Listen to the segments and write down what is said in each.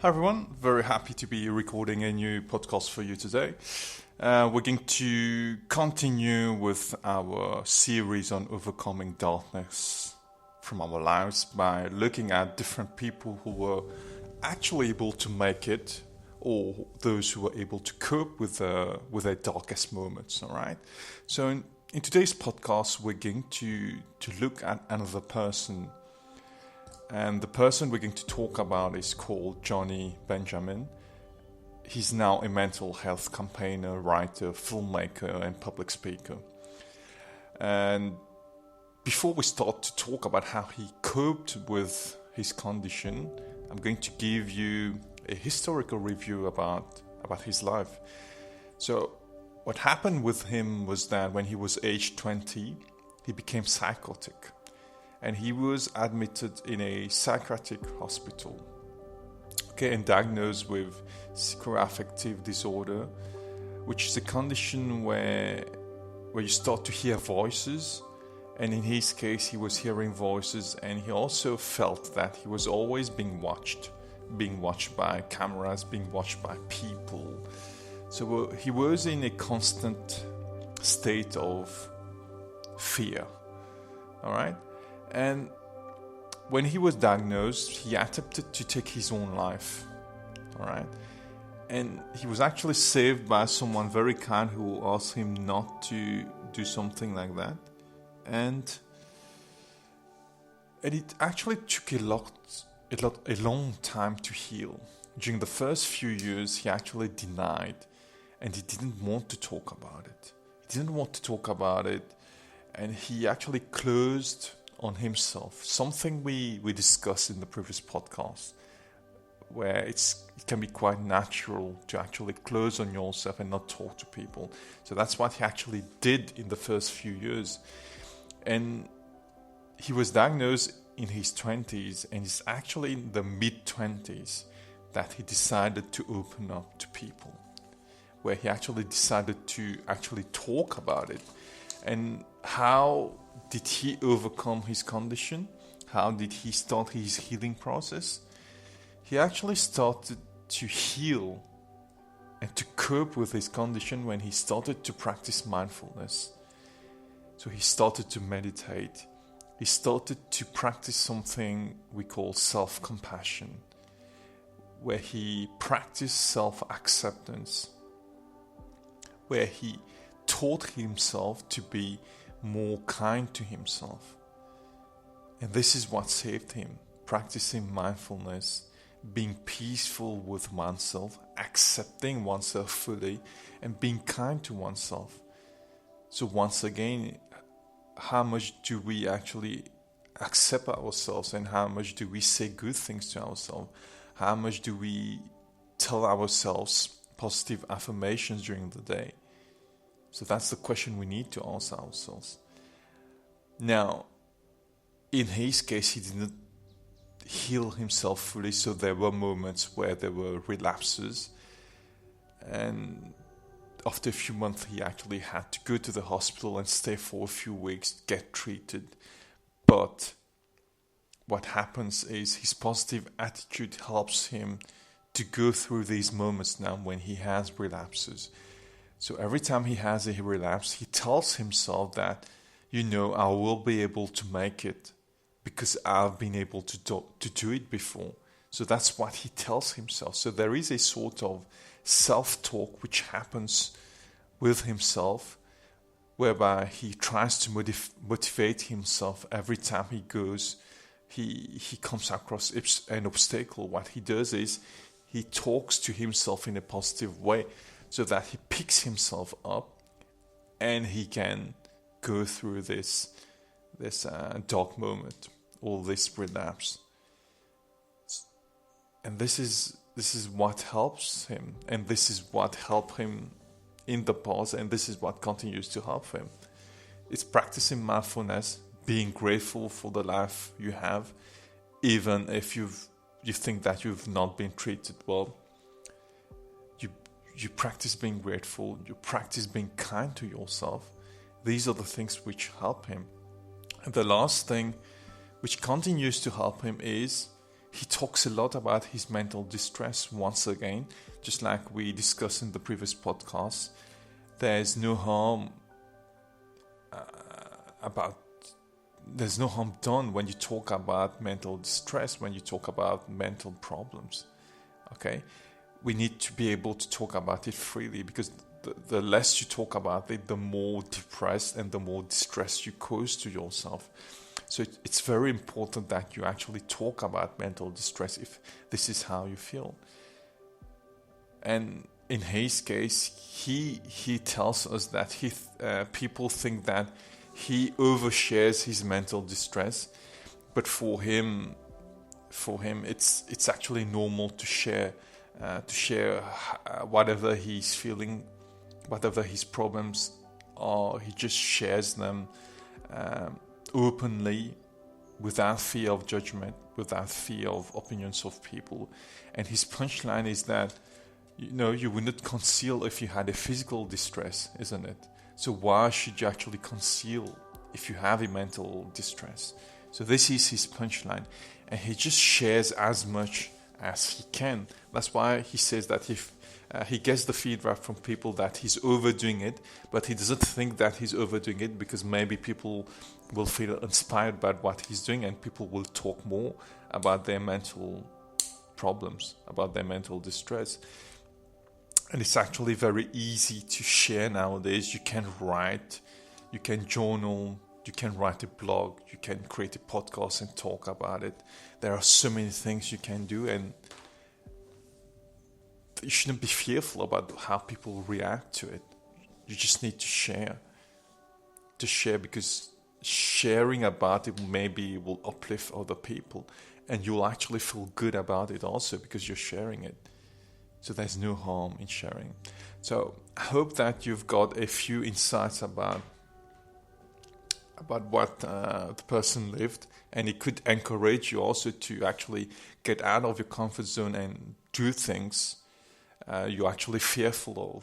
Hi everyone, very happy to be recording a new podcast for you today. We're going to continue with our series on overcoming darkness from our lives by looking at different people who were actually able to make it, or those who were able to cope with their darkest moments. All right. So in today's podcast, we're going to look at another person. And the person we're going to talk about is called Johnny Benjamin. He's now a mental health campaigner, writer, filmmaker, and public speaker. And before we start to talk about how he coped with his condition, I'm going to give you a historical review about his life. So what happened with him was that when he was age 20, he became psychotic. And he was admitted in a psychiatric hospital, and diagnosed with psychoaffective disorder, which is a condition where you start to hear voices. And in his case, he was hearing voices, and he also felt that he was always being watched by cameras, being watched by people. So he was in a constant state of fear. All right. And when he was diagnosed, he attempted to take his own life, all right? And he was actually saved by someone very kind who asked him not to do something like that. And it actually took a long time to heal. During the first few years, he actually denied, and he didn't want to talk about it. And he actually closed on himself, something we discussed in the previous podcast, where it can be quite natural to actually close on yourself and not talk to people. So that's what he actually did in the first few years. And he was diagnosed in his 20s, and it's actually in the mid-20s that he decided to open up to people, where he actually decided to actually talk about it. And how did he overcome his condition? How did he start his healing process? He actually started to heal and to cope with his condition when he started to practice mindfulness. So he started to meditate. He started to practice something we call self-compassion, where he practiced self-acceptance, where he taught himself to be more kind to himself. And this is what saved him: practicing mindfulness, being peaceful with oneself, accepting oneself fully, and being kind to oneself. So once again, how much do we actually accept ourselves, and how much do we say good things to ourselves? How much do we tell ourselves positive affirmations during the day? So that's the question we need to ask ourselves. Now, in his case, he didn't heal himself fully, so there were moments where there were relapses. And after a few months, he actually had to go to the hospital and stay for a few weeks, get treated. But what happens is his positive attitude helps him to go through these moments now when he has relapses. So every time he has a relapse, he tells himself that, I will be able to make it because I've been able to do it before. So that's what he tells himself. So there is a sort of self-talk which happens with himself, whereby he tries to motivate himself every time he comes across an obstacle. What he does is he talks to himself in a positive way, so that he picks himself up and he can go through this dark moment, or this relapse. And this is what helps him, and this is what helped him in the past, and this is what continues to help him. It's practicing mindfulness, being grateful for the life you have, even if you think that you've not been treated well. You practice being grateful, you practice being kind to yourself. These are the things which help him. And the last thing which continues to help him is he talks a lot about his mental distress once again, just like we discussed in the previous podcast. There's no harm there's no harm done when you talk about mental distress, when you talk about mental problems. Okay? We need to be able to talk about it freely, because the less you talk about it, the more depressed and the more distress you cause to yourself. So it's very important that you actually talk about mental distress if this is how you feel. And in his case, he tells us that people think that he overshares his mental distress, but for him it's actually normal to share whatever he's feeling, whatever his problems are. He just shares them openly, without fear of judgment, without fear of opinions of people. And his punchline is that, you would not conceal if you had a physical distress, isn't it? So why should you actually conceal if you have a mental distress? So this is his punchline, and he just shares as much as he can. That's why he says that if he gets the feedback from people that he's overdoing it, but he doesn't think that he's overdoing it, because maybe people will feel inspired by what he's doing, and people will talk more about their mental problems, about their mental distress. And it's actually very easy to share nowadays. You can write, you can journal, you can write a blog, you can create a podcast and talk about it. There are so many things you can do, and you shouldn't be fearful about how people react to it. You just need to share. Because sharing about it maybe will uplift other people, and you'll actually feel good about it also because you're sharing it. So there's no harm in sharing. So I hope that you've got a few insights about what the person lived, and it could encourage you also to actually get out of your comfort zone and do things you're actually fearful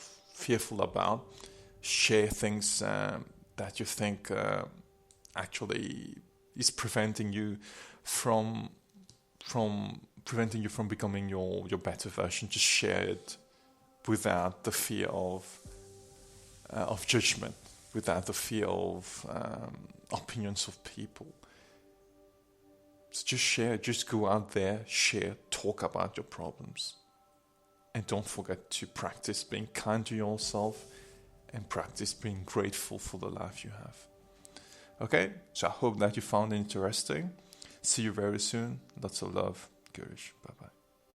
about. Share things that you think actually is preventing you from becoming your better version. Just share it without the fear of judgment, without the fear of opinions of people. So just share, just go out there, share, talk about your problems. And don't forget to practice being kind to yourself and practice being grateful for the life you have. Okay, so I hope that you found it interesting. See you very soon. Lots of love. Gurish. Bye.